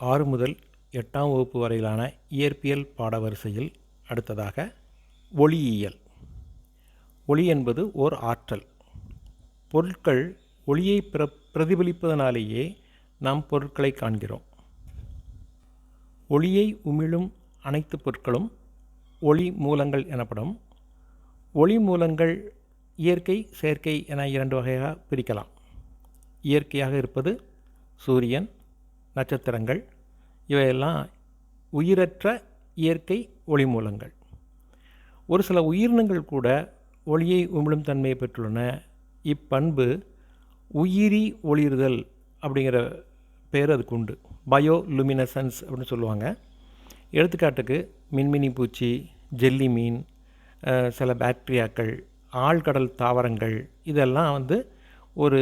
6 முதல் 8ஆம் வகுப்பு வரையிலான இயற்பியல் பாடவரிசையில் அடுத்ததாக ஒளியியல். ஒளி என்பது ஓர் ஆற்றல். பொருட்கள் ஒளியை பிரதிபலிப்பதனாலேயே நாம் பொருட்களை காண்கிறோம். ஒளியை உமிழும் அனைத்து பொருட்களும் ஒளி மூலங்கள் எனப்படும். ஒளி மூலங்கள் இயற்கை, செயற்கை என 2 வகையாக பிரிக்கலாம். இயற்கையாக இருப்பது சூரியன், நட்சத்திரங்கள், இவையெல்லாம் உயிரற்ற இயற்கை ஒளி மூலங்கள். ஒரு சில உயிரினங்கள் கூட ஒளியை உமிழும் தன்மையை பெற்றுள்ளன. இப்பண்பு உயிரி ஒளிர்தல் அப்படிங்கிற பேர் அதுக்கு உண்டு. பயோலுமினசன்ஸ் அப்படின்னு சொல்லுவாங்க. எடுத்துக்காட்டுக்கு மின்மினி பூச்சி, ஜெல்லி மீன், சில பாக்டீரியாக்கள், ஆழ்கடல் தாவரங்கள், இதெல்லாம் ஒரு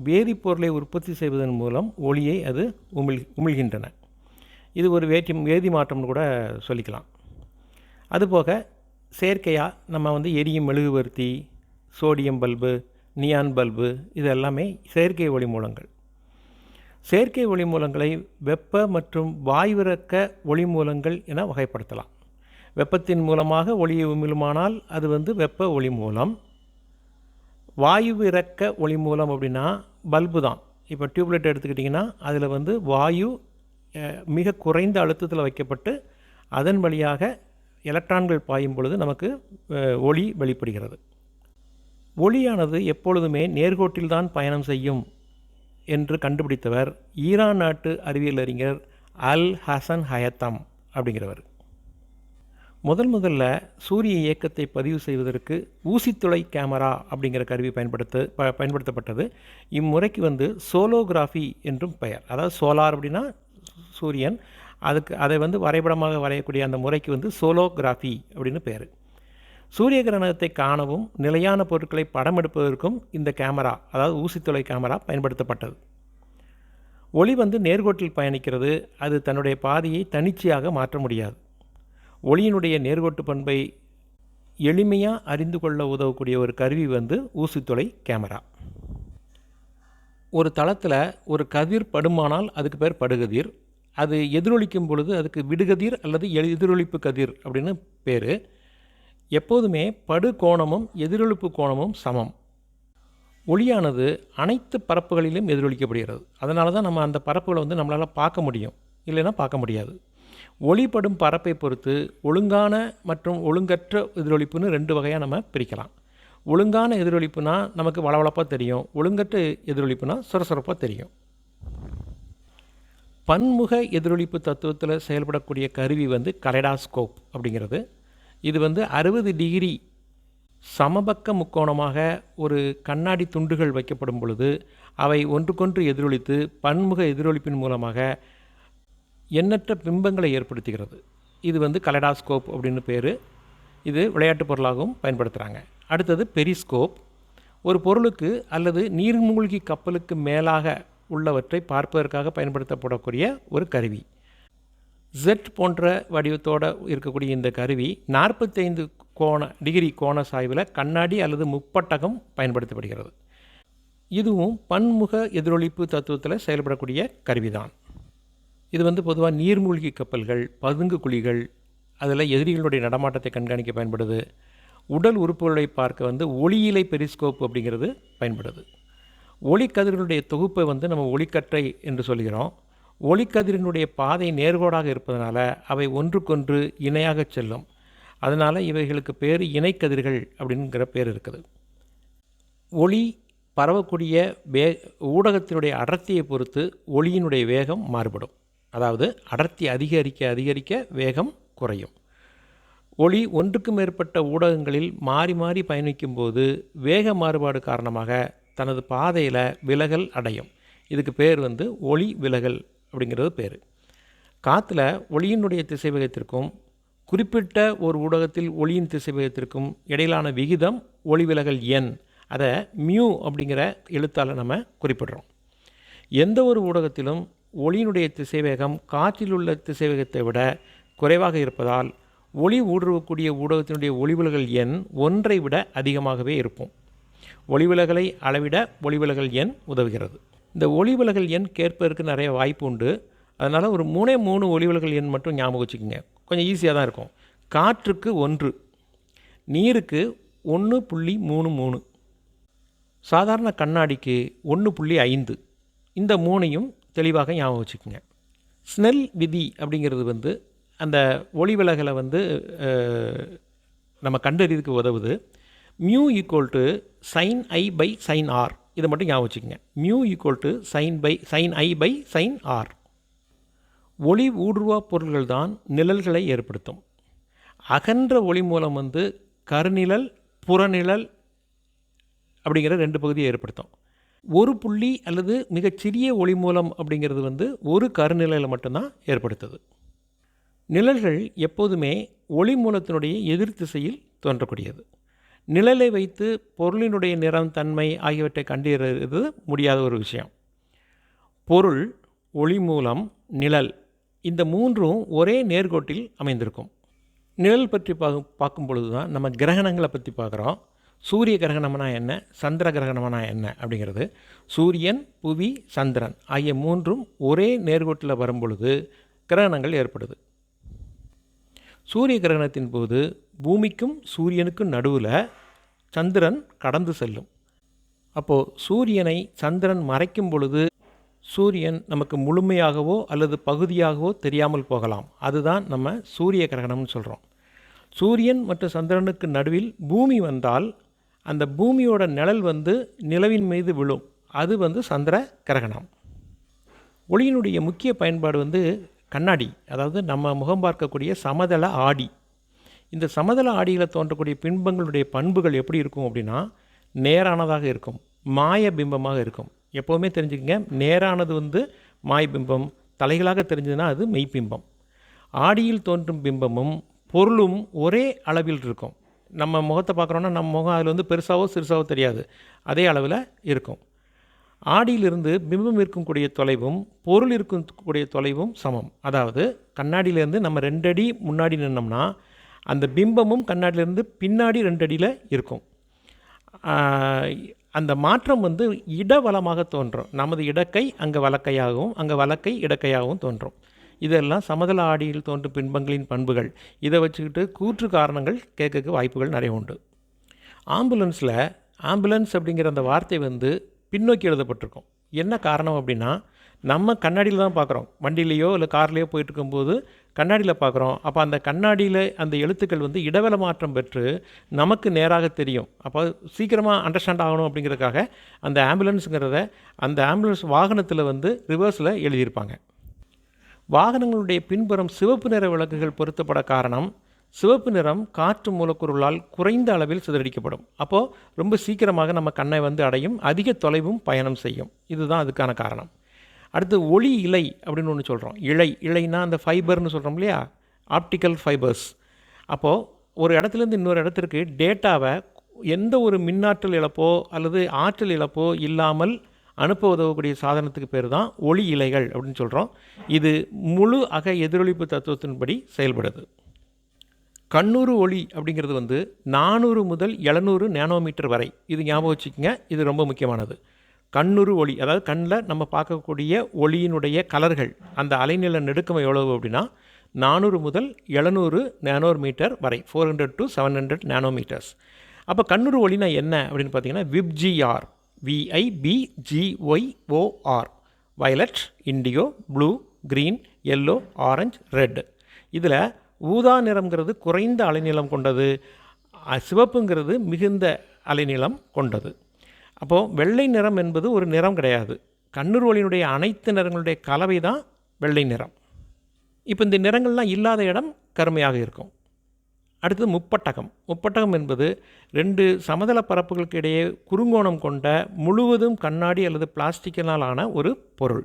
வேதிப்பொருளை உற்பத்தி செய்வதன் மூலம் ஒளியை அது உமிழ்கின்றன. இது ஒரு வேதி மாற்றம்னு கூட சொல்லிக்கலாம். அதுபோக செயற்கையாக நம்ம எரியும் மெழுகுவர்த்தி, சோடியம் பல்பு, நியான் பல்பு, இது எல்லாமே செயற்கை ஒளி மூலங்கள். செயற்கை ஒளி மூலங்களை வெப்ப மற்றும் வாயுவிறக்க ஒளி மூலங்கள் என வகைப்படுத்தலாம். வெப்பத்தின் மூலமாக ஒளியை உமிழுமானால் அது வெப்ப ஒளி மூலம். வாயுவிறக்க ஒளி மூலம் அப்படின்னா பல்பு தான். இப்போ டியூப்லைட் எடுத்துக்கிட்டிங்கன்னா அதில் வாயு மிக குறைந்த அழுத்தத்தில் வைக்கப்பட்டு அதன் வழியாக எலக்ட்ரான்கள் பாயும் பொழுது நமக்கு ஒளி வெளிப்படுகிறது. ஒளியானது எப்பொழுதுமே நேர்கோட்டில் தான் பயணம் செய்யும் என்று கண்டுபிடித்தவர் ஈரான் நாட்டு அறிவியல் அறிஞர் அல் ஹசன் ஹயத்தம் அப்படிங்கிறவர். முதல்ல சூரிய இயக்கத்தை பதிவு செய்வதற்கு ஊசித்துளை கேமரா அப்படிங்கிற கருவி பயன்படுத்தப்பட்டது. இம்முறைக்கு சோலோகிராஃபி என்றும் பெயர். அதாவது சோலார் அப்படின்னா சூரியன், அதை வரைபடமாக வரையக்கூடிய அந்த முறைக்கு சோலோகிராஃபி அப்படின்னு பெயர். சூரிய கிரகணத்தை காணவும் நிலையான பொருட்களை படம் எடுப்பதற்கும் இந்த கேமரா, அதாவது ஊசித்துளை கேமரா பயன்படுத்தப்பட்டது. ஒளி நேர்கோட்டில் பயணிக்கிறது. அது தன்னுடைய பாதையை தன்னிச்சையாக மாற்ற முடியாது. ஒளியினுடைய நேர்கோட்டு பண்பை எளிமையாக அறிந்து கொள்ள உதவக்கூடிய ஒரு கருவி ஊசித்துளை கேமரா. ஒரு தளத்தில் ஒரு கதிர் படுமானால் அதுக்கு பேர் படுகதிர். அது எதிரொலிக்கும் பொழுது அதுக்கு விடுகதிர் அல்லது எதிரொலிப்பு கதிர் அப்படின்னு பேர். எப்போதுமே படு கோணமும் எதிரொலிப்பு கோணமும் சமம். ஒளியானது அனைத்து பரப்புகளிலும் எதிரொலிக்கப்படுகிறது. அதனால தான் நம்ம அந்த பரப்புகளை நம்மளால் பார்க்க முடியும், இல்லைன்னா பார்க்க முடியாது. ஒளிப்படும் பரப்பை பொறுத்து ஒழுங்கான மற்றும் ஒழுங்கற்ற எதிரொலிப்புன்னு 2 வகையாக நம்ம பிரிக்கலாம். ஒழுங்கான எதிரொலிப்புனா நமக்கு வளவளப்பாக தெரியும், ஒழுங்கற்ற எதிரொலிப்புனா சுரசுரப்பாக தெரியும். பன்முக எதிரொலிப்பு தத்துவத்தில் செயல்படக்கூடிய கருவி கலைடாஸ்கோப் அப்படிங்கிறது. இது 60 டிகிரி சமபக்க முக்கோணமாக ஒரு கண்ணாடி துண்டுகள் வைக்கப்படும் பொழுது அவை ஒன்றுக்கொன்று எதிரொலித்து பன்முக எதிரொலிப்பின் மூலமாக எண்ணற்ற பிம்பங்களை ஏற்படுத்துகிறது. இது கலைடாஸ்கோப் அப்படின்னு பேர். இது விளையாட்டு பொருளாகவும் பயன்படுத்துகிறாங்க. அடுத்தது பெரிஸ்கோப். ஒரு பொருளுக்கு அல்லது நீர்மூழ்கி கப்பலுக்கு மேலாக உள்ளவற்றை பார்ப்பதற்காக பயன்படுத்தப்படக்கூடிய ஒரு கருவி. ஜெட் போன்ற வடிவத்தோடு இருக்கக்கூடிய இந்த கருவி 45 டிகிரி கோண சாய்வில் கண்ணாடி அல்லது முப்பட்டகம் பயன்படுத்தப்படுகிறது. இதுவும் பன்முக எதிரொலிப்பு தத்துவத்தில் செயல்படக்கூடிய கருவிதான். இது பொதுவாக நீர்மூழ்கி கப்பல்கள், பதுங்கு குழிகள், அதில் எதிரிகளுடைய நடமாட்டத்தை கண்காணிக்க பயன்படுது. உடல் உறுப்புகளை பார்க்க ஒளியிலை பெரிஸ்கோப் அப்படிங்கிறது பயன்படுது. ஒளிக்கதிர்களுடைய தொகுப்பை நம்ம ஒளிக்கற்றை என்று சொல்கிறோம். ஒளிக்கதிரினுடைய பாதை நேர்கோடாக இருப்பதனால அவை ஒன்றுக்கொன்று இணையாக செல்லும். அதனால் இவைகளுக்கு பேர் இணைக்கதிர்கள் அப்படிங்கிற பேர் இருக்குது. ஒளி பரவக்கூடிய ஊடகத்தினுடைய அடர்த்தியை பொறுத்து ஒளியினுடைய வேகம் மாறுபடும். அதாவது அடர்த்தி அதிகரிக்க அதிகரிக்க வேகம் குறையும். ஒளி ஒன்றுக்கு மேற்பட்ட ஊடகங்களில் மாறி மாறி பயணிக்கும் போது வேக மாறுபாடு காரணமாக தனது பாதையில் விலகல் அடையும். இதுக்கு பேர் ஒளி விலகல் அப்படிங்கிறது பேர். காற்றுல ஒளியினுடைய திசைவேகத்திற்கும் குறிப்பிட்ட ஒரு ஊடகத்தில் ஒளியின் திசைவேகத்திற்கும் இடையிலான விகிதம் ஒளி விலகல் எண். அதை மியூ அப்படிங்கிற எழுத்தால் நம்ம குறிப்பிடுறோம். எந்த ஒரு ஊடகத்திலும் ஒளியினுடைய திசைவேகம் காற்றில் உள்ள திசைவேகத்தை விட குறைவாக இருப்பதால் ஒளி ஊடுருவக்கூடிய ஊடகத்தினுடைய ஒளிவிலகல் எண் 1ஐ விட அதிகமாகவே இருக்கும். ஒளிவிலகலை அளவிட ஒளிவிலகல் எண் உதவுகிறது. இந்த ஒளிவிலகல் எண் கேட்பதற்கு நிறைய வாய்ப்பு உண்டு. அதனால் ஒரு 3 ஒளிவிலகல் எண் மட்டும் ஞாபகம் வச்சுக்கோங்க. கொஞ்சம் ஈஸியாக தான் இருக்கும். காற்றுக்கு 1, நீருக்கு 1.33, சாதாரண கண்ணாடிக்கு 1.5. இந்த 3ஐயும் தெளிவாக ஞாபகம் வச்சுக்கோங்க. ஸ்னெல் விதி அப்படிங்கிறது வந்து அந்த ஒளி விலகலை வந்து நம்ம கண்டறியதுக்கு உதவுது. Mu equal to sine i by sine r. இதை மட்டும் ஞாபகம் வச்சுக்கோங்க. Mu equal to sine i by sine r. ஒளி ஊடுருவா பொருள்கள் தான் நிழல்களை ஏற்படுத்தும். அகன்ற ஒளி மூலம் வந்து கருநிழல், புறநிழல் அப்படிங்கிற 2 பகுதியை ஏற்படுத்தும். ஒரு புள்ளி அல்லது மிகச்சிறிய ஒளி மூலம் அப்படிங்கிறது வந்து ஒரு கருநிழலை மட்டும்தான் ஏற்படுத்துது. நிழல்கள் எப்போதுமே ஒளி மூலத்தினுடைய எதிர் திசையில் தோன்றக்கூடியது. நிழலை வைத்து பொருளினுடைய நிறம், தன்மை ஆகியவற்றை கண்டறிவது முடியாத ஒரு விஷயம். பொருள், ஒளி மூலம், நிழல், இந்த 3ம் ஒரே நேர்கோட்டில் அமைந்திருக்கும். நிழல் பற்றி பார்க்கும் பொழுது தான் நம்ம கிரகணங்களை பற்றி பார்க்குறோம். சூரிய கிரகணம்னா என்ன, சந்திர கிரகணம்னா என்ன அப்படிங்கிறது. சூரியன், புவி, சந்திரன் ஆகிய 3ம் ஒரே நேர்கோட்டில் வரும் பொழுது கிரகணங்கள் ஏற்படுது. சூரிய கிரகணத்தின் போது பூமிக்கும் சூரியனுக்கும் நடுவில் சந்திரன் கடந்து செல்லும். அப்போது சூரியனை சந்திரன் மறைக்கும் பொழுது சூரியன் நமக்கு முழுமையாகவோ அல்லது பகுதியாகவோ தெரியாமல் போகலாம். அதுதான் நம்ம சூரிய கிரகணம்னு சொல்கிறோம். சூரியன் மற்றும் சந்திரனுக்கு நடுவில் பூமி வந்தால் அந்த பூமியோட நிழல் வந்து நிலவின் மீது விழும். அது வந்து சந்திர கிரகணம். ஒளியினுடைய முக்கிய பயன்பாடு வந்து கண்ணாடி, அதாவது நம்ம முகம் பார்க்கக்கூடிய சமதள ஆடி. இந்த சமதள ஆடியில் தோன்றக்கூடிய பிம்பங்களுடைய பண்புகள் எப்படி இருக்கும் அப்படின்னா, நேரானதாக இருக்கும், மாய பிம்பமாக இருக்கும். எப்போவுமே தெரிஞ்சுக்கங்க, நேரானது வந்து மாய பிம்பம், தலைகளாக தெரிஞ்சதுன்னா அது மெய்ப்பிம்பம். ஆடியில் தோன்றும் பிம்பமும் பொருளும் ஒரே அளவில் இருக்கும். நம்ம முகத்தை பார்க்குறோன்னா நம்ம முகம் அதில் வந்து பெருசாவோ சிறுசாவோ தெரியாது, அதே அளவில் இருக்கும். ஆடியிலிருந்து பிம்பம் இருக்கக்கூடிய தொலைவும் பொருள் இருக்கக்கூடிய தொலைவும் சமம். அதாவது கண்ணாடியிலேருந்து நம்ம 2 அடி முன்னாடி நின்னோம்னா அந்த பிம்பமும் கண்ணாடியிலேருந்து பின்னாடி 2 அடியில் இருக்கும். அந்த மாற்றம் வந்து இடவலமாக தோன்றும். நமது இடக்கை அங்கே வலக்கையாகவும் அங்கே வலக்கை இடக்கையாகவும் தோன்றும். இதெல்லாம் சமதள ஆடியில் தோன்றும் பின்பங்களின் பண்புகள். இதை வச்சுக்கிட்டு கூற்று காரணங்கள் கேட்க வாய்ப்புகள் நிறைய உண்டு. ஆம்புலன்ஸ் அப்படிங்கிற அந்த வார்த்தை வந்து பின்னோக்கி எழுதப்பட்டிருக்கும். என்ன காரணம் அப்படின்னா, நம்ம கண்ணாடியில் தான் பார்க்குறோம். வண்டியிலையோ இல்லை கார்லேயோ போயிட்டுருக்கும்போது கண்ணாடியில் பார்க்குறோம். அப்போ அந்த கண்ணாடியில் அந்த எழுத்துக்கள் வந்து இடவெள மாற்றம் பெற்று நமக்கு நேராக தெரியும். அப்போ சீக்கிரமாக அண்டர்ஸ்டாண்ட் ஆகணும் அப்படிங்கிறதுக்காக அந்த ஆம்புலன்ஸ் வாகனத்தில் வந்து ரிவர்ஸில் எழுதியிருப்பாங்க. வாகனங்களுடைய பின்புறம் சிவப்பு நிற விளக்குகள் பொருத்தப்பட காரணம், சிவப்பு நிறம் காற்று மூலக்கூறுகளால் குறைந்த அளவில் சிதறடிக்கப்படும். அப்போது ரொம்ப சீக்கிரமாக நம்ம கண்ணை வந்து அடையும், அதிக தொலைவும் பயணம் செய்யும். இதுதான் அதுக்கான காரணம். அடுத்து ஒளி இழை அப்படின்னு ஒன்று சொல்கிறோம். இழைனா அந்த ஃபைபர்னு சொல்கிறோம் இல்லையா, ஆப்டிக்கல் ஃபைபர்ஸ். அப்போது ஒரு இடத்துலேருந்து இன்னொரு இடத்திற்கு டேட்டாவை எந்த ஒரு மின்னாற்றல் இழப்போ அல்லது ஆற்றல் இழப்போ இல்லாமல் அனுப்ப உதவக்கூடிய சாதனத்துக்கு பேர் தான் ஒளி இழைகள் அப்படின்னு சொல்கிறோம். இது முழு அக எதிரொலிப்பு தத்துவத்தின்படி செயல்படுது. கண்ணுறு ஒளி அப்படிங்கிறது வந்து 400 முதல் 700 நேனோமீட்டர் வரை. இது ஞாபகம் வச்சுக்கோங்க, இது ரொம்ப முக்கியமானது. கண்ணுறு ஒளி, அதாவது கண்ணில் நம்ம பார்க்கக்கூடிய ஒளியினுடைய கலர்கள், அந்த அலைநீள நெடுக்கம் எவ்வளவு அப்படின்னா 400 முதல் 700 நேனோமீட்டர் வரை, 400 to 700 நேனோமீட்டர்ஸ். அப்போ கண்ணுறு ஒளினா என்ன அப்படின்னு பார்த்தீங்கன்னா VIBGYOR, VIBGYOR, violet, indigo, blue, green, yellow, orange, red. இதில் ஊதா நிறம்ங்கிறது குறைந்த அலைநீளம் கொண்டது, சிவப்புங்கிறது மிகுந்த அலைநீளம் கொண்டது. அப்போது வெள்ளை நிறம் என்பது ஒரு நிறம் கிடையாது. கண்ணுறு ஒளியினுடைய அனைத்து நிறங்களுடைய கலவை தான் வெள்ளை நிறம். இப்போ இந்த நிறங்கள்லாம் இல்லாத இடம் கருமையாக இருக்கும். அடுத்தது முப்பட்டகம் என்பது 2 சமதள பரப்புகளுக்கு இடையே குறுங்கோணம் கொண்ட முழுவதும் கண்ணாடி அல்லது பிளாஸ்டிக்கினால் ஆன ஒரு பொருள்.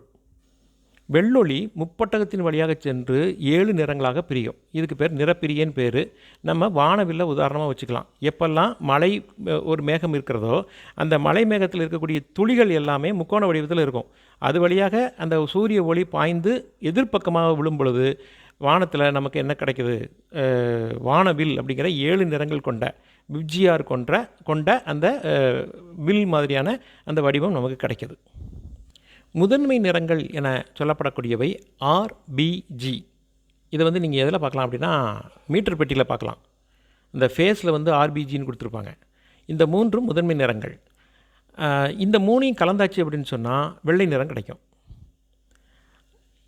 வெள்ளொளி முப்பட்டகத்தின் வழியாக சென்று 7 நிறங்களாக பிரியும். இதுக்கு பேர் நிறப்பிரியன் பேர். நம்ம வானவில்லை உதாரணமாக வச்சுக்கலாம். எப்பெல்லாம் மழை ஒரு மேகம் இருக்கிறதோ அந்த மலை மேகத்தில் இருக்கக்கூடிய துளிகள் எல்லாமே முக்கோண வடிவத்தில் இருக்கும். அது வழியாக அந்த சூரிய ஒளி பாய்ந்து எதிர்ப்பக்கமாக விழும் பொழுது வானத்தில் நமக்கு என்ன கிடைக்குது, வானவில் அப்படிங்கிற 7 நிறங்கள் கொண்ட விப்ஜிஆர் கொண்ட அந்த வில் மாதிரியான அந்த வடிவம் நமக்கு கிடைக்கிது. முதன்மை நிறங்கள் என சொல்லப்படக்கூடியவை ஆர்பிஜி. இதை வந்து நீங்கள் எதில் பார்க்கலாம் அப்படின்னா மீட்டர் பெட்டியில் பார்க்கலாம். இந்த ஃபேஸில் வந்து ஆர்பிஜின்னு கொடுத்துருப்பாங்க. இந்த 3 முதன்மை நிறங்கள். இந்த 3ஐயும் கலந்தாச்சு அப்படின்னு சொன்னால் வெள்ளை நிறம் கிடைக்கும்.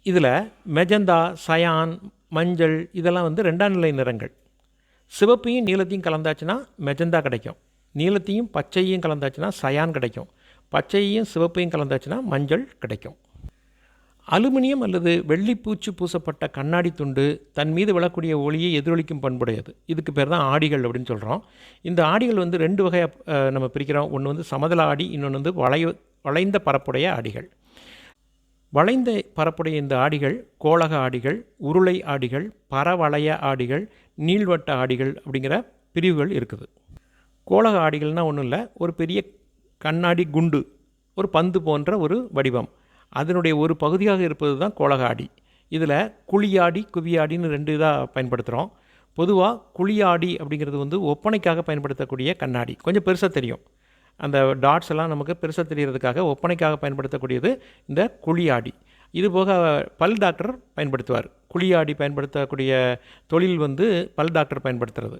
இதில் மெஜந்தா, சயான், மஞ்சள் இதெல்லாம் வந்து 2ஆம் நிலை நிறங்கள். சிவப்பையும் நீலத்தையும் கலந்தாச்சுன்னா மெஜந்தா கிடைக்கும். நீலத்தையும் பச்சையும் கலந்தாச்சுன்னா சயான் கிடைக்கும். பச்சையையும் சிவப்பையும் கலந்தாச்சுன்னா மஞ்சள் கிடைக்கும். அலுமினியம் அல்லது வெள்ளிப்பூச்சு பூசப்பட்ட கண்ணாடி துண்டு தன் மீது விழக்கூடிய ஒளியை எதிரொலிக்கும் பண்புடையது. இதுக்கு பேர் தான் ஆடிகள் அப்படின்னு சொல்கிறோம். இந்த ஆடிகள் வந்து 2 வகையாக நம்ம பிரிக்கிறோம். ஒன்று வந்து சமதள ஆடி, இன்னொன்று வந்து வளைந்த பரப்புடைய ஆடிகள். வளைந்த பரப்புடைய இந்த ஆடிகள் கோளக ஆடிகள், உருளை ஆடிகள், பரவளைய ஆடிகள், நீள்வட்ட ஆடிகள் அப்படிங்கிற பிரிவுகள் இருக்குது. கோளக ஆடிகள்னால் ஒன்றும் இல்லை, ஒரு பெரிய கண்ணாடி குண்டு, ஒரு பந்து போன்ற ஒரு வடிவம், அதனுடைய ஒரு பகுதியாக இருப்பது தான் கோளக ஆடி. இதில் குழியாடி, குவியாடின்னு 2 இதாக பயன்படுத்துகிறோம். பொதுவாக குழியாடி அப்படிங்கிறது வந்து ஒப்பனைக்காக பயன்படுத்தக்கூடிய கண்ணாடி, கொஞ்சம் பெருசாக தெரியும். அந்த டாட்ஸ் எல்லாம் நமக்கு பெருசாக தெரிகிறதுக்காக ஒப்பனைக்காக பயன்படுத்தக்கூடியது இந்த குழியாடி. இது போக பல் டாக்டர் பயன்படுத்துவார். குழியாடி பயன்படுத்தக்கூடிய தொழில் வந்து பல் டாக்டர் பயன்படுத்துறது.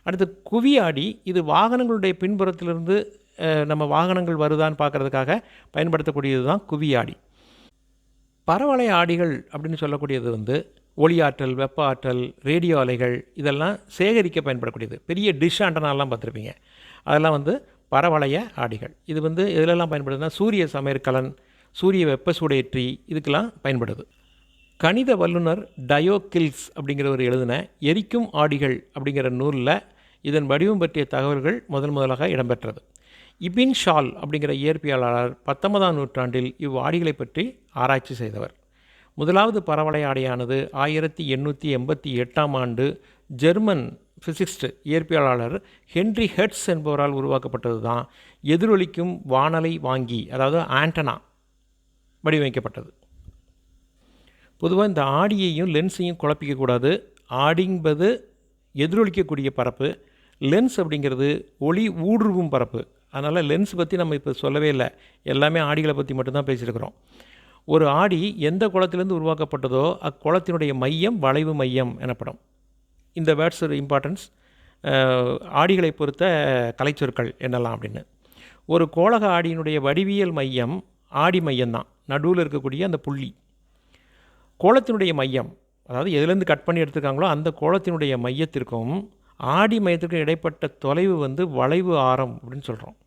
அடுத்து குவியாடி, இது வாகனங்களுடைய பின்புறத்திலிருந்து நம்ம வாகனங்கள் வருதான்னு பார்க்குறதுக்காக பயன்படுத்தக்கூடியது தான் குவியாடி. பரவளைய ஆடிகள் அப்படின்னு சொல்லக்கூடியது வந்து ஒளியாற்றல், வெப்ப ஆற்றல், ரேடியோ அலைகள் இதெல்லாம் சேகரிக்க பயன்படக்கூடியது. பெரிய டிஷ் ஆண்டனாலாம் பார்த்துருப்பீங்க, அதெல்லாம் வந்து பரவளைய ஆடிகள். இது வந்து எதுலெல்லாம் பயன்படுதுன்னா சூரிய சமையற்கலன், சூரிய வெப்ப சூடேற்றி இதுக்கெல்லாம் பயன்படுது. கணித வல்லுனர் டயோகில்ஸ் அப்படிங்கிறவர் எழுதின எரிக்கும் ஆடிகள் அப்படிங்கிற நூலில் இதன் வடிவம் பற்றிய தகவல்கள் முதலாக இடம்பெற்றது. இபின் ஷால் அப்படிங்கிற இயற்பியலாளர் 19ஆம் நூற்றாண்டில் இவ்வாடிகளை பற்றி ஆராய்ச்சி செய்தவர். முதலாவது பரவளைய ஆடையானது 1888ஆம் ஆண்டு ஜெர்மன் ஃபிசிக்ஸ்ட் இயற்பியலாளர் ஹென்றி ஹெர்ட்ஸ் என்பவரால் உருவாக்கப்பட்டது தான் எதிரொலிக்கும் வானலை வாங்கி, அதாவது ஆண்டனா வடிவமைக்கப்பட்டது. பொதுவாக இந்த ஆடியையும் லென்ஸையும் குழப்பிக்கக்கூடாது. ஆடிங்கிறது எதிரொலிக்கக்கூடிய பரப்பு, லென்ஸ் அப்படிங்கிறது ஒளி ஊடுருவும் பரப்பு. அதனால் லென்ஸ் பற்றி நம்ம இப்போ சொல்லவே இல்லை, எல்லாமே ஆடிகளை பற்றி மட்டும்தான் பேசியிருக்கிறோம். ஒரு ஆடி எந்த குளத்திலிருந்து உருவாக்கப்பட்டதோ அக்குளத்தினுடைய மையம் வளைவு மையம் எனப்படும். இந்த வேர்ட்ஸ் ஒரு இம்பார்ட்டன்ஸ். ஆடிகளை பொறுத்த கலைச்சொற்கள் என்னெல்லாம் அப்படின்னு. ஒரு கோளக ஆடியினுடைய வடிவியல் மையம் ஆடி மையம்தான், நடுவில் இருக்கக்கூடிய அந்த புள்ளி. கோளத்தினுடைய மையம், அதாவது எதுலேருந்து கட் பண்ணி எடுத்துருக்காங்களோ அந்த கோளத்தினுடைய மையத்திற்கும் ஆடி மையத்திற்கும் இடைப்பட்ட தொலைவு வந்து வளைவு ஆரம் அப்படின்னு சொல்கிறோம்.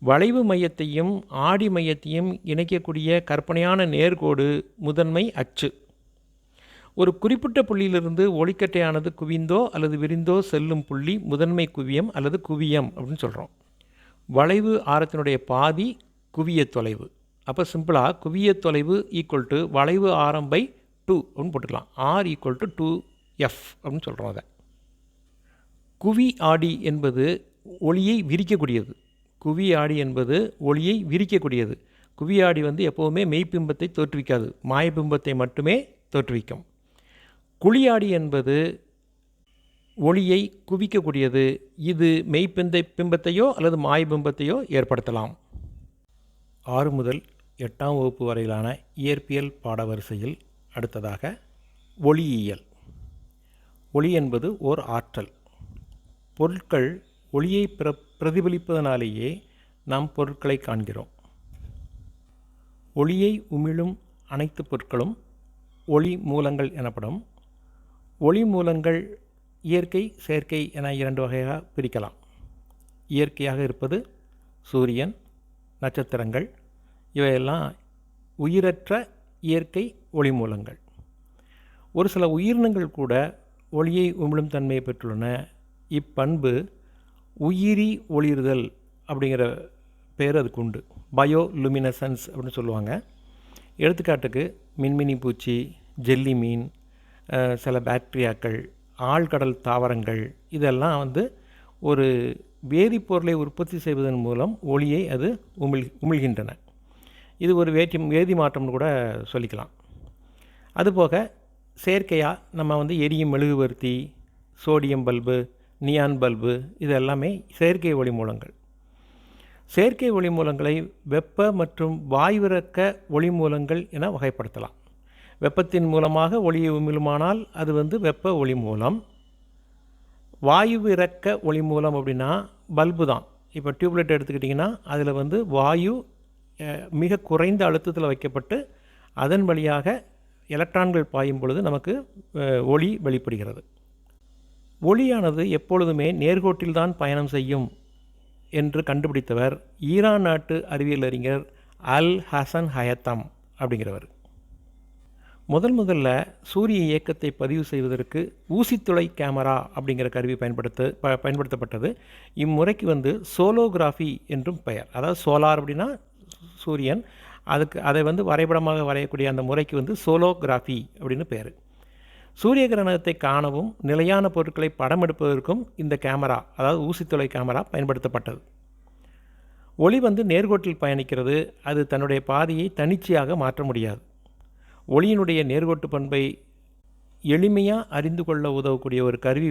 வளைவு மையத்தையும் ஆடி மையத்தையும் இணைக்கக்கூடிய கற்பனையான நேர்கோடு முதன்மை அச்சு. ஒரு குறிப்பிட்ட புள்ளியிலிருந்து ஒளிக்கட்டையானது குவிந்தோ அல்லது விரிந்தோ செல்லும் புள்ளி முதன்மை குவியம் அல்லது குவியம் அப்படின்னு சொல்கிறோம். வளைவு ஆரத்தினுடைய பாதி குவிய தொலைவு. அப்போ சிம்பிளாக குவிய தொலைவு ஈக்குவல் டு வளைவு ஆரம் பை 2 அப்படின்னு போட்டுக்கலாம். R ஈக்குவல் டு 2F அப்படின்னு சொல்கிறோம். அதை குவி ஆடி என்பது ஒளியை விரிக்கக்கூடியது. குவி ஆடி என்பது ஒளியை விரிக்கக்கூடியது. குவி ஆடி வந்து எப்போவுமே மெய்ப்பிம்பத்தை தோற்றுவிக்காது, மாயபிம்பத்தை மட்டுமே தோற்றுவிக்கும். குழியாடி என்பது ஒளியை குவிக்கக்கூடியது. இது பிம்பத்தையோ அல்லது மாயபிம்பத்தையோ ஏற்படுத்தலாம். 6 முதல் 8ஆம் வகுப்பு வரையிலான இயற்பியல் பாடவரிசையில் அடுத்ததாக ஒளியியல். ஒளி என்பது ஓர் ஆற்றல். பொருட்கள் ஒளியை பிரதிபலிப்பதனாலேயே நாம் பொருட்களை காண்கிறோம். ஒளியை உமிழும் அனைத்து பொருட்களும் ஒளி மூலங்கள் எனப்படும். ஒளி மூலங்கள் இயற்கை, செயற்கை என 2 வகையாக பிரிக்கலாம். இயற்கையாக இருப்பது சூரியன், நட்சத்திரங்கள், இவையெல்லாம் உயிரற்ற இயற்கை ஒளி மூலங்கள். ஒரு சில உயிரினங்கள் கூட ஒளியை உமிழும் தன்மையை பெற்றுள்ளன. இப்பண்பு உயிரி ஒளிர்தல் அப்படிங்கிற பேர் அதுக்கு உண்டு. பயோலுமினசன்ஸ் அப்படின்னு சொல்லுவாங்க. எடுத்துக்காட்டுக்கு மின்மினி பூச்சி, ஜெல்லி மீன், சில பாக்டீரியாக்கள், ஆழ்கடல் தாவரங்கள் இதெல்லாம் வந்து ஒரு வேதிப்பொருளை உற்பத்தி செய்வதன் மூலம் ஒளியை அது உமிழ்கின்றன. இது ஒரு வேதி மாற்றம்னு கூட சொல்லிக்கலாம். அதுபோக செயற்கையாக நம்ம வந்து எரியும் மெழுகுவர்த்தி, சோடியம் பல்பு, நியான் பல்பு இது எல்லாமே செயற்கை ஒளி மூலங்கள். செயற்கை ஒளி மூலங்களை வெப்ப மற்றும் வாயுவிறக்க ஒளி மூலங்கள் என வகைப்படுத்தலாம். வெப்பத்தின் மூலமாக ஒளி உமிழுமானால் அது வெப்ப ஒளி மூலம். வாயுவிறக்க ஒளி மூலம் அப்படின்னா பல்பு தான். இப்போ டியூப்லைட் எடுத்துக்கிட்டிங்கன்னா அதில் வாயு மிக குறைந்த அழுத்தத்தில் வைக்கப்பட்டு அதன் வழியாக எலக்ட்ரான்கள் பாயும் பொழுது நமக்கு ஒளி வெளிப்படுகிறது. ஒளியானது எப்பொழுதுமே நேர்கோட்டில்தான் பயணம் செய்யும் என்று கண்டுபிடித்தவர் ஈரான் நாட்டு அறிவியல் அறிஞர் அல் ஹசன் ஹயத்தம் அப்படிங்கிறவர். முதல்ல சூரிய இயக்கத்தை பதிவு செய்வதற்கு ஊசித்துளை கேமரா அப்படிங்கிற கருவி பயன்படுத்தப்பட்டது. இம்முறைக்கு சோலோகிராஃபி என்றும் பெயர். அதாவது சோலார் அப்படின்னா சூரியன், அதை வரைபடமாக வரையக்கூடிய அந்த முறைக்கு சோலோகிராஃபி அப்படின்னு பேர். சூரிய கிரகணத்தை காணவும் நிலையான பொருட்களை படம் எடுப்பதற்கும் இந்த கேமரா, அதாவது ஊசித்துளை கேமரா பயன்படுத்தப்பட்டது. ஒளி நேர்கோட்டில் பயணிக்கிறது. அது தன்னுடைய பாதையை தன்னிச்சையாக மாற்ற முடியாது. ஒளியினுடைய நேர்கோட்டு பண்பை எளிமையாக அறிந்து கொள்ள உதவக்கூடிய ஒரு கருவி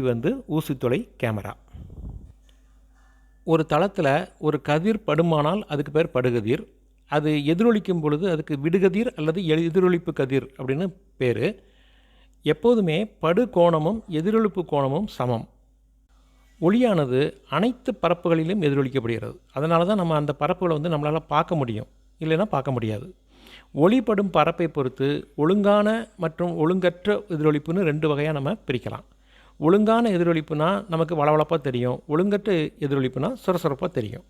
ஊசித்துளை கேமரா. ஒரு தளத்தில் ஒரு கதிர் படுமானால் அதுக்கு பேர் படுகதிர். அது எதிரொலிக்கும் பொழுது அதுக்கு விடுகதிர் அல்லது எதிரொலிப்பு கதிர் அப்படின்னு பேர். எப்போதுமே படு கோணமும் எதிரொலிப்பு கோணமும் சமம். ஒளியானது அனைத்து பரப்புகளிலும் எதிரொலிக்கப்படுகிறது. அதனால தான் நம்ம அந்த பரப்புகளை நம்மளால் பார்க்க முடியும், இல்லைன்னா பார்க்க முடியாது. ஒளிப்படும் பரப்பை பொறுத்து ஒழுங்கான மற்றும் ஒழுங்கற்ற எதிரொலிப்புன்னு 2 வகையாக நம்ம பிரிக்கலாம். ஒழுங்கான எதிரொலிப்புனா நமக்கு வளவளப்பாக தெரியும், ஒழுங்கற்ற எதிரொலிப்புனா சுரசுரப்பாக தெரியும்.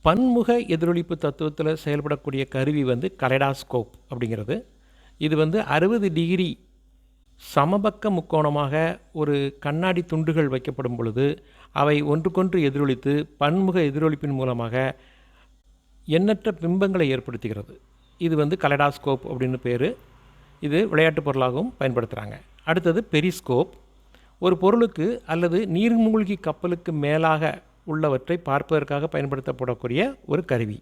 பன்முக எதிரொலிப்பு தத்துவத்தில் செயல்படக்கூடிய கருவி கலைடாஸ்கோப் அப்படிங்கிறது. இது 60 டிகிரி சமபக்க முக்கோணமாக ஒரு கண்ணாடி துண்டுகள் வைக்கப்படும் பொழுது அவை ஒன்றுக்கொன்று எதிரொலித்து பன்முக எதிரொலிப்பின் மூலமாக எண்ணற்ற பிம்பங்களை ஏற்படுத்துகிறது. இது கலைடாஸ்கோப் அப்படின்னு பேர். இது விளையாட்டு பொருளாகவும் பயன்படுத்துகிறாங்க. அடுத்தது பெரிஸ்கோப். ஒரு பொருளுக்கு அல்லது நீர்மூழ்கி கப்பலுக்கு மேலாக உள்ளவற்றை பார்ப்பதற்காக பயன்படுத்தப்படக்கூடிய ஒரு கருவி.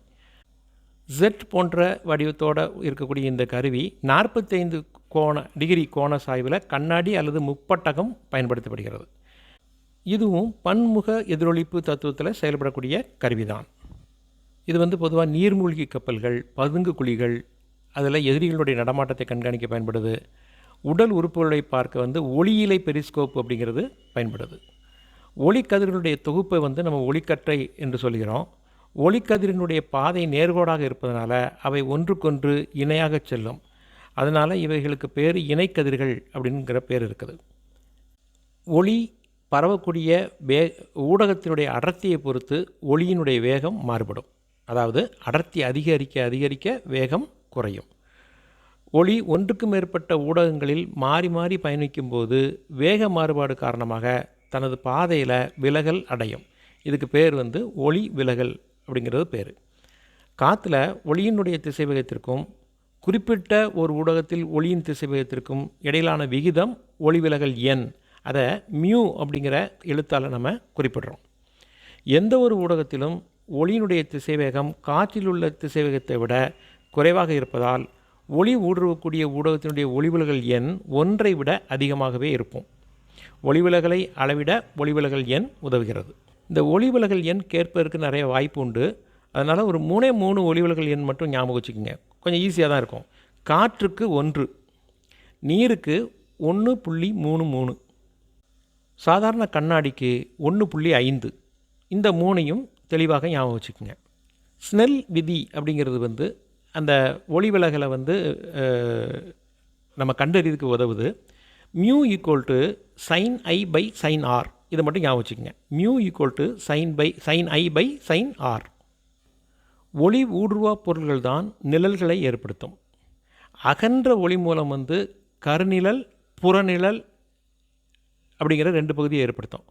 ஜெட் போன்ற வடிவத்தோடு இருக்கக்கூடிய இந்த கருவி 45 டிகிரி கோண சாய்வில் கண்ணாடி அல்லது முப்பட்டகம் பயன்படுத்தப்படுகிறது. இதுவும் பன்முக எதிரொலிப்பு தத்துவத்தில் செயல்படக்கூடிய கருவிதான். இது பொதுவாக நீர்மூழ்கி கப்பல்கள், பதுங்கு குழிகள், அதில் எதிரிகளுடைய நடமாட்டத்தை கண்காணிக்க பயன்படுது. உடல் உறுப்புகளை பார்க்க ஒளியிலை பெரிஸ்கோப் அப்படிங்கிறது பயன்படுது. ஒளிக்கதிர்களுடைய தொகுப்பை நம்ம ஒளிக்கற்றை என்று சொல்கிறோம். ஒளிக்கதிரினுடைய பாதை நேர்கோடாக இருப்பதனால அவை ஒன்றுக்கொன்று இணையாக செல்லும். அதனால் இவைகளுக்கு பேர் இணைக்கதிர்கள் அப்படிங்கிற பேர் இருக்குது. ஒளி பரவக்கூடிய ஊடகத்தினுடைய அடர்த்தியை பொறுத்து ஒளியினுடைய வேகம் மாறுபடும். அதாவது அடர்த்தி அதிகரிக்க அதிகரிக்க வேகம் குறையும். ஒளி ஒன்றுக்கு மேற்பட்ட ஊடகங்களில் மாறி மாறி பயணிக்கும் போது வேக மாறுபாடு காரணமாக தனது பாதையில் விலகல் அடையும். இதுக்கு பேர் ஒளி விலகல் அப்படிங்கிறது பேர். காற்றுல ஒளியினுடைய திசைவேகத்திற்கும் குறிப்பிட்ட ஒரு ஊடகத்தில் ஒளியின் திசைவேகத்திற்கும் இடையிலான விகிதம் ஒளி விலகல் எண். அதை மியூ அப்படிங்கிற எழுத்தால் நம்ம குறிப்பிடுறோம். எந்த ஒரு ஊடகத்திலும் ஒளியினுடைய திசைவேகம் காற்றில் உள்ள திசைவேகத்தை விட குறைவாக இருப்பதால் ஒளி ஊடுருவக்கூடிய ஊடகத்தினுடைய ஒளிவிலகல் எண் 1ஐ விட அதிகமாகவே இருக்கும். ஒளிவிலகலை அளவிட ஒளிவிலகல் எண் உதவுகிறது. இந்த ஒளிவிலகல் எண் கேட்பதற்கு நிறைய வாய்ப்பு உண்டு. அதனால் ஒரு 3 ஒளிவிலகல் எண் மட்டும் ஞாபகம் வச்சுக்கோங்க. கொஞ்சம் ஈஸியாக தான் இருக்கும். காற்றுக்கு 1, நீருக்கு 1.33, சாதாரண கண்ணாடிக்கு 1.5. இந்த 3ஐயும் தெளிவாக ஞாபகம் வச்சுக்கோங்க. ஸ்னெல் விதி அப்படிங்கிறது அந்த ஒளி விலகலை நம்ம கண்டறியதுக்கு உதவுது. Mu equal to sine i by sine r. இதை மட்டும் ஞாபகம் வச்சுக்கோங்க. Mu equal to sine i by sine r. ஒளி ஊடுருவா பொருள்கள் தான் நிழல்களை ஏற்படுத்தும். அகன்ற ஒளி மூலம் கருநிழல், புறநிழல் அப்படிங்கிற 2 பகுதியை ஏற்படுத்தும்.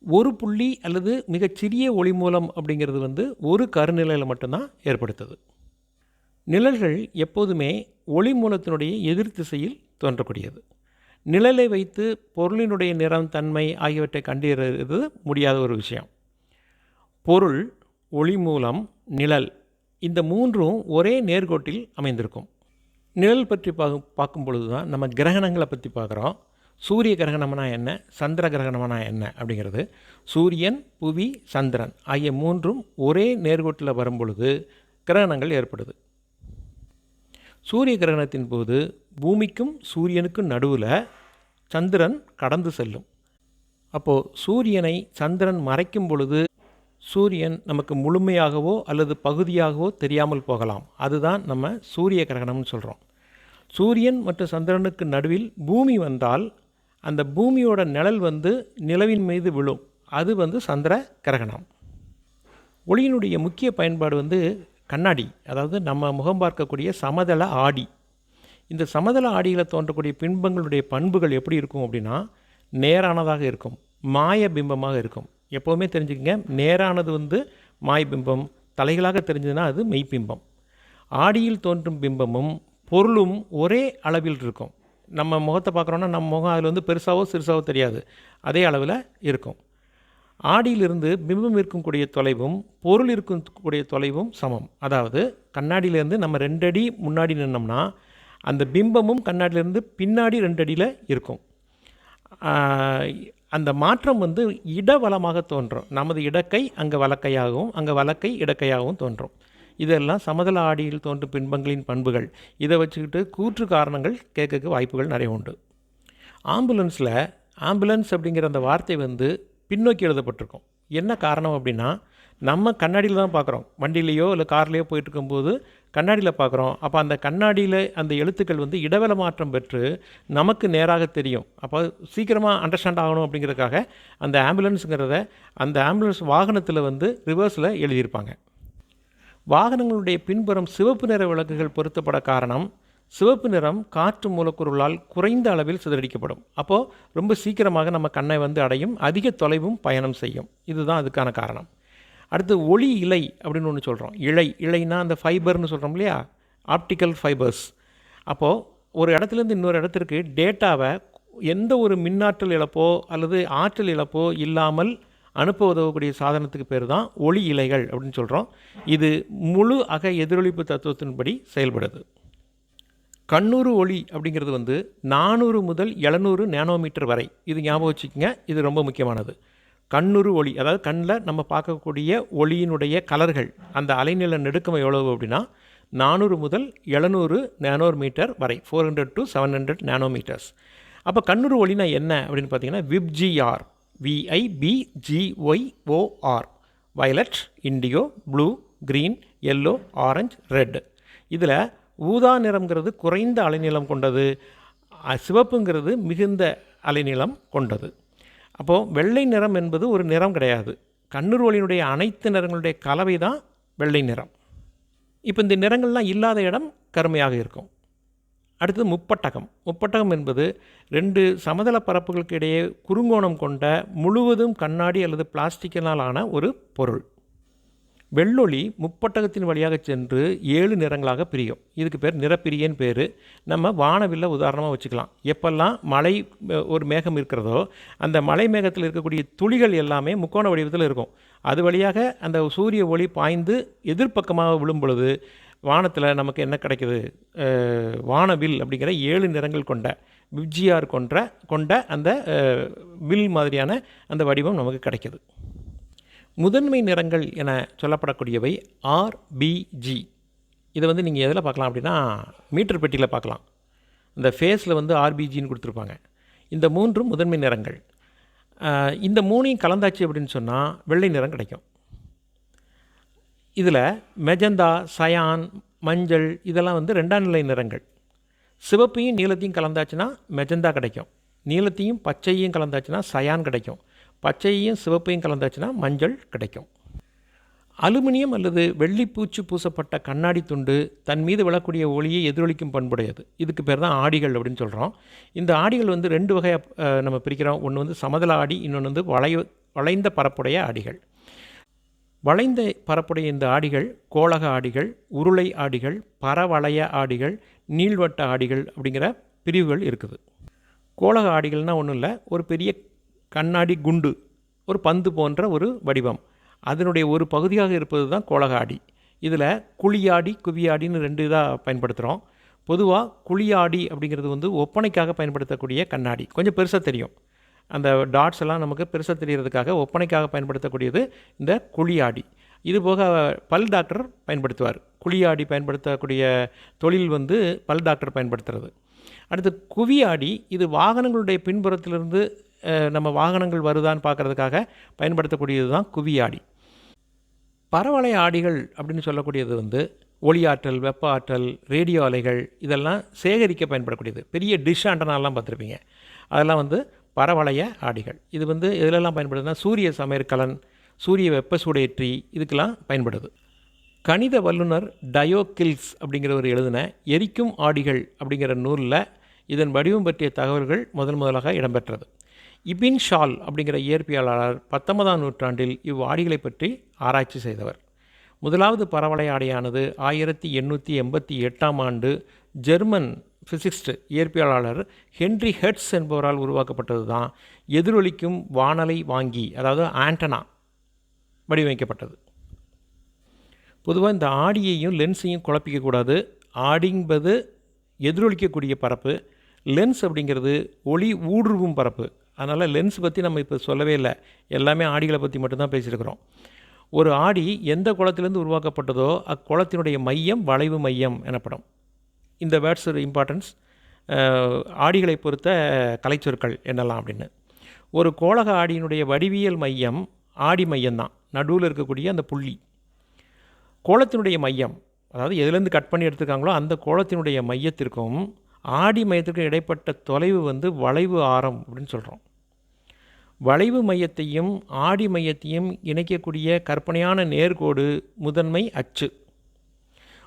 ஒரு புள்ளி அல்லது மிகச்சிறிய ஒளி மூலம் அப்படிங்கிறது ஒரு கருநிழலை மட்டும்தான் ஏற்படுத்துது. நிழல்கள் எப்போதுமே ஒளி மூலத்தினுடைய எதிர் திசையில் தோன்றக்கூடியது. நிழலை வைத்து பொருளினுடைய நிறம், தன்மை ஆகியவற்றை கண்டறிவது முடியாத ஒரு விஷயம். பொருள், ஒளி மூலம், நிழல், இந்த 3ம் ஒரே நேர்கோட்டில் அமைந்திருக்கும். நிழல் பற்றி பார்க்கும் பொழுது தான் நம்ம கிரகணங்களை பற்றி பார்க்குறோம். சூரிய கிரகணம்னா என்ன, சந்திர கிரகணம்னா என்ன அப்படிங்கிறது. சூரியன், புவி, சந்திரன் ஆகிய மூன்றும் ஒரே நேர்கோட்டில் வரும்பொழுது கிரகணங்கள் ஏற்படுது. சூரிய கிரகணத்தின் போது பூமிக்கும் சூரியனுக்கும் நடுவில் சந்திரன் கடந்து செல்லும். அப்போது சூரியனை சந்திரன் மறைக்கும் பொழுது சூரியன் நமக்கு முழுமையாகவோ அல்லது பகுதியாகவோ தெரியாமல் போகலாம். அதுதான் நம்ம சூரிய கிரகணம்னு சொல்கிறோம். சூரியன் மற்றும் சந்திரனுக்கு நடுவில் பூமி வந்தால் அந்த பூமியோட நிழல் நிலவின் மீது விழும். அது சந்திர கிரகணம். ஒளியினுடைய முக்கிய பயன்பாடு கண்ணாடி, அதாவது நம்ம முகம் பார்க்கக்கூடிய சமதள ஆடி. இந்த சமதள ஆடியில் தோன்றக்கூடிய பிம்பங்களுடைய பண்புகள் எப்படி இருக்கும் அப்படின்னா, நேரானதாக இருக்கும், மாய பிம்பமாக இருக்கும். எப்போவுமே தெரிஞ்சுக்கங்க, நேரானது மாய பிம்பம், தலைகளாக தெரிஞ்சதுன்னா அது மெய்ப்பிம்பம். ஆடியில் தோன்றும் பிம்பமும் பொருளும் ஒரே அளவில் இருக்கும். நம்ம முகத்தை பார்க்குறோன்னா நம்ம முகம் அதில் பெருசாவோ சிறுசாவோ தெரியாது, அதே அளவில் இருக்கும். ஆடியிலிருந்து பிம்பம் இருக்கக்கூடிய தொலைவும் பொருள் இருக்கக்கூடிய தொலைவும் சமம். அதாவது கண்ணாடியிலேருந்து நம்ம 2 அடி முன்னாடி நின்னோம்னா அந்த பிம்பமும் கண்ணாடியிலேருந்து பின்னாடி 2 அடியில் இருக்கும். அந்த மாற்றம் இடவலமாக தோன்றும். நமது இடக்கை அங்கே வலக்கையாகவும் அங்கே வலக்கை இடக்கையாகவும் தோன்றும். இதெல்லாம் சமதள ஆடியில் தோன்றும் பின்பங்களின் பண்புகள். இதை வச்சுக்கிட்டு கூற்று காரணங்கள் கேட்கறதுக்கு வாய்ப்புகள் நிறைய உண்டு. ஆம்புலன்ஸ் அப்படிங்கிற அந்த வார்த்தை பின்னோக்கி எழுதப்பட்டிருக்கும். என்ன காரணம் அப்படின்னா, நம்ம கண்ணாடியில் தான் பார்க்குறோம். வண்டியிலையோ இல்லை கார்லேயோ போயிட்டுருக்கும்போது கண்ணாடியில் பார்க்குறோம். அப்போ அந்த கண்ணாடியில் அந்த எழுத்துக்கள் இடவெள மாற்றம் பெற்று நமக்கு நேராக தெரியும். அப்போ சீக்கிரமாக அண்டர்ஸ்டாண்ட் ஆகணும் அப்படிங்கிறதுக்காக அந்த ஆம்புலன்ஸுங்கிறத அந்த ஆம்புலன்ஸ் வாகனத்தில் ரிவர்ஸில் எழுதியிருப்பாங்க. வாகனங்களுடைய பின்புறம் சிவப்பு நிற விளக்குகள் பொருத்தப்பட காரணம், சிவப்பு நிறம் காற்று மூலக்கூறுகளால் குறைந்த அளவில் சிதறடிக்கப்படும். அப்போது ரொம்ப சீக்கிரமாக நம்ம கண்ணை அடையும், அதிக தொலைவும் பயணம் செய்யும். இதுதான் அதுக்கான காரணம். அடுத்து ஒளி இழை அப்படின்னு ஒன்று சொல்கிறோம். இழைனா அந்த ஃபைபர்னு சொல்கிறோம் இல்லையா, ஆப்டிக்கல் ஃபைபர்ஸ். அப்போது ஒரு இடத்துலேருந்து இன்னொரு இடத்திற்கு டேட்டாவை எந்த ஒரு மின்னாற்றல் இழப்போ அல்லது ஆற்றல் இழப்போ இல்லாமல் அனுப்ப உதவக்கூடிய சாதனத்துக்கு பேர் தான் ஒளி இழைகள் அப்படின்னு சொல்கிறோம். இது முழு அக எதிரொலிப்பு தத்துவத்தின்படி செயல்படுது. கண்ணுறு ஒளி அப்படிங்கிறது 400 முதல் 700 நேனோமீட்டர் வரை. இது ஞாபகம் வச்சுக்கோங்க, இது ரொம்ப முக்கியமானது. கண்ணுறு ஒளி, அதாவது கண்ணில் நம்ம பார்க்கக்கூடிய ஒளியினுடைய கலர்கள், அந்த அலைநீள நெடுக்கம் எவ்வளவு அப்படின்னா 400 முதல் 700 நேனோமீட்டர் வரை, 400 to 700 நேனோமீட்டர்ஸ். அப்போ கண்ணுறு ஒளினா என்ன அப்படின்னு பார்த்தீங்கன்னா VIBGYOR, VIBGYOR, violet, indigo, blue, green, yellow, orange, red. இதில் ஊதா நிறம்ங்கிறது குறைந்த அலைநீளம் கொண்டது, சிவப்புங்கிறது மிகுந்த அலைநீளம் கொண்டது. அப்போது வெள்ளை நிறம் என்பது ஒரு நிறம் கிடையாது. கண்ணுறு ஒளியினுடைய அனைத்து நிறங்களுடைய கலவை தான் வெள்ளை நிறம். இப்போ இந்த நிறங்கள்லாம் இல்லாத இடம் கருமையாக இருக்கும். அடுத்தது முப்பட்டகம் என்பது 2 சமதள பரப்புகளுக்கு இடையே குறுங்கோணம் கொண்ட முழுவதும் கண்ணாடி அல்லது பிளாஸ்டிக்கினால் ஆன ஒரு பொருள். வெள்ளொளி முப்பட்டகத்தின் வழியாக சென்று 7 நிறங்களாக பிரியும். இதுக்கு பேர் நிறப்பிரியன் பேர். நம்ம வானவில்லை உதாரணமாக வச்சுக்கலாம். எப்பெல்லாம் மழை ஒரு மேகம் இருக்கிறதோ அந்த மலை மேகத்தில் இருக்கக்கூடிய துளிகள் எல்லாமே முக்கோண வடிவத்தில் இருக்கும். அது வழியாக அந்த சூரிய ஒளி பாய்ந்து எதிர்ப்பக்கமாக விழும் பொழுது வானத்தில் நமக்கு என்ன கிடைக்குது, வானவில் அப்படிங்கிற 7 நிறங்கள் கொண்ட விப்ஜிஆர் கொண்ட அந்த வில் மாதிரியான அந்த வடிவம் நமக்கு கிடைக்கிது. முதன்மை நிறங்கள் என சொல்லப்படக்கூடியவை RBG. இதை நீங்கள் எதில் பார்க்கலாம் அப்படின்னா மீட்டர் பெட்டியில் பார்க்கலாம். இந்த ஃபேஸில் RBGன்னு கொடுத்துருப்பாங்க. இந்த 3 முதன்மை நிறங்கள். இந்த 3ஐயும் கலந்தாச்சு அப்படின்னு சொன்னால் வெள்ளை நிறம் கிடைக்கும். இதில் மெஜந்தா, சயான், மஞ்சள் இதெல்லாம் 2ஆம் நிலை நிறங்கள். சிவப்பையும் நீலத்தையும் கலந்தாச்சுன்னா மெஜந்தா கிடைக்கும். நீலத்தையும் பச்சையும் கலந்தாச்சுன்னா சயான் கிடைக்கும். பச்சையையும் சிவப்பையும் கலந்தாச்சுன்னா மஞ்சள் கிடைக்கும். அலுமினியம் அல்லது வெள்ளிப்பூச்சு பூசப்பட்ட கண்ணாடி துண்டு தன் மீது விழக்கூடிய ஒளியை எதிரொலிக்கும் பண்புடையது. இதுக்கு பேர் தான் ஆடிகள் அப்படின்னு சொல்கிறோம். இந்த ஆடிகள் 2 வகையாக நம்ம பிரிக்கிறோம். ஒன்று சமதள ஆடி, இன்னொன்று வளைந்த பரப்புடைய ஆடிகள். வளைந்த பரப்புடைய இந்த ஆடிகள் கோளக ஆடிகள், உருளை ஆடிகள், பரவளைய ஆடிகள், நீள்வட்ட ஆடிகள் அப்படிங்கிற பிரிவுகள் இருக்குது. கோளக ஆடிகள்னால் ஒன்றும் இல்லை, ஒரு பெரிய கண்ணாடி குண்டு, ஒரு பந்து போன்ற ஒரு வடிவம், அதனுடைய ஒரு பகுதியாக இருப்பது தான் கோளக ஆடி. இதில் குழியாடி குவியாடின்னு 2 இதாக பயன்படுத்துகிறோம். பொதுவாக குழியாடி அப்படிங்கிறது வந்து ஒப்பனைக்காக பயன்படுத்தக்கூடிய கண்ணாடி. கொஞ்சம் பெருசாக தெரியும். அந்த டாட்ஸ் எல்லாம் நமக்கு பெருசாக தெரியறதுக்காக ஒப்பனைக்காக பயன்படுத்தக்கூடியது இந்த குழியாடி. இது போக பல் டாக்டர் பயன்படுத்துவார். குழியாடி பயன்படுத்தக்கூடிய தொழில் வந்து பல் டாக்டர் பயன்படுத்துறது. அடுத்து குவியாடி, இது வாகனங்களுடைய பின்புறத்திலிருந்து நம்ம வாகனங்கள் வருதான்னு பார்க்குறதுக்காக பயன்படுத்தக்கூடியது தான் குவியாடி. பரவலை ஆடிகள் அப்படின்னு சொல்லக்கூடியது வந்து ஒளியாற்றல், வெப்ப ஆற்றல், ரேடியோ அலைகள் இதெல்லாம் சேகரிக்க பயன்படக்கூடியது. பெரிய டிஷ் ஆண்டனாலாம் பார்த்துருப்பீங்க. அதெல்லாம் வந்து பரவளைய ஆடிகள். இது வந்து எதுலெல்லாம் பயன்படுதுன்னா சூரிய சமையற்கலன், சூரிய வெப்ப சூடேற்றி இதுக்கெல்லாம் பயன்படுது. கணித வல்லுனர் டயோகில்ஸ் அப்படிங்கிறவர் எழுதின எரிக்கும் ஆடிகள் அப்படிங்கிற நூலில் இதன் வடிவம் பற்றிய தகவல்கள் முதலாக இடம்பெற்றது. இபின் ஷால் அப்படிங்கிற இயற்பியலாளர் 19ஆம் நூற்றாண்டில் இவ்வாடிகளை பற்றி ஆராய்ச்சி செய்தவர். முதலாவது பரவளை ஆடியானது 1888ஆம் ஆண்டு ஜெர்மன் ஃபிசிக்ஸ்ட் இயற்பியலாளர் ஹென்றி ஹெர்ட்ஸ் என்பவரால் உருவாக்கப்பட்டது தான் எதிரொலிக்கும் வானலை வாங்கி, அதாவது ஆண்டனா வடிவமைக்கப்பட்டது. பொதுவாக இந்த ஆடியையும் லென்ஸையும் குழப்பிக்கக்கூடாது. ஆடிங்கிறது எதிரொலிக்கக்கூடிய பரப்பு, லென்ஸ் அப்படிங்கிறது ஒளி ஊடுருவும் பரப்பு. அதனால் லென்ஸ் பற்றி நம்ம இப்போ சொல்லவே இல்லை, எல்லாமே ஆடிகளை பற்றி மட்டும்தான் பேசியிருக்கிறோம். ஒரு ஆடி எந்த குளத்திலிருந்து உருவாக்கப்பட்டதோ அக்குளத்தினுடைய மையம் வளைவு மையம் எனப்படும். இந்த வேர்ட்ஸ் இம்பார்ட்டன்ஸ். ஆடிகளை பொறுத்த கலைச்சொற்கள் என்னெல்லாம் அப்படின்னு. ஒரு கோளக ஆடியினுடைய வடிவியல் மையம் ஆடி மையம்தான், நடுவில் இருக்கக்கூடிய அந்த புள்ளி. கோளத்தினுடைய மையம், அதாவது எதுலேருந்து கட் பண்ணி எடுத்துருக்காங்களோ அந்த கோளத்தினுடைய மையத்திற்கும் ஆடி மையத்திற்கும் இடைப்பட்ட தொலைவு வந்து வளைவு ஆரம் அப்படின்னு சொல்கிறோம். வளைவு மையத்தையும் ஆடி மையத்தையும் இணைக்கக்கூடிய கற்பனையான நேர்கோடு முதன்மை அச்சு.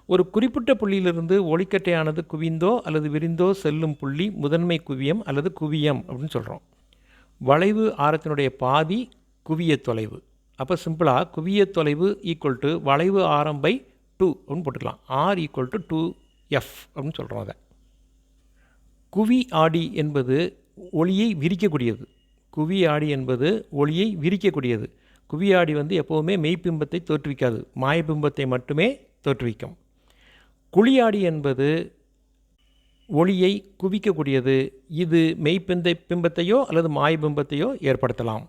ஒரு குறிப்பிட்ட புள்ளியிலிருந்து ஒளிக்கட்டையானது குவிந்தோ அல்லது விரிந்தோ செல்லும் புள்ளி முதன்மை குவியம் அல்லது குவியம் அப்படின்னு சொல்கிறோம். வளைவு ஆரத்தினுடைய பாதி குவிய தொலைவு. அப்போ சிம்பிளாக குவிய தொலைவு ஈக்குவல் டு வளைவு ஆரம் பை 2 அப்படின்னு போட்டுக்கலாம். ஆர் ஈக்குவல் டு 2f அப்படின்னு சொல்கிறோம். அதை குவி ஆடி என்பது ஒளியை விரிக்கக்கூடியது. குவி ஆடி என்பது ஒளியை விரிக்கக்கூடியது. குவி ஆடி வந்து எப்போவுமே மெய்ப்பிம்பத்தை தோற்றுவிக்காது, மாயபிம்பத்தை மட்டுமே தோற்றுவிக்கும். குழியாடி என்பது ஒளியை குவிக்கக்கூடியது. இது மெய்ப்பிம்பத்தையோ அல்லது மாயபிம்பத்தையோ ஏற்படுத்தலாம்.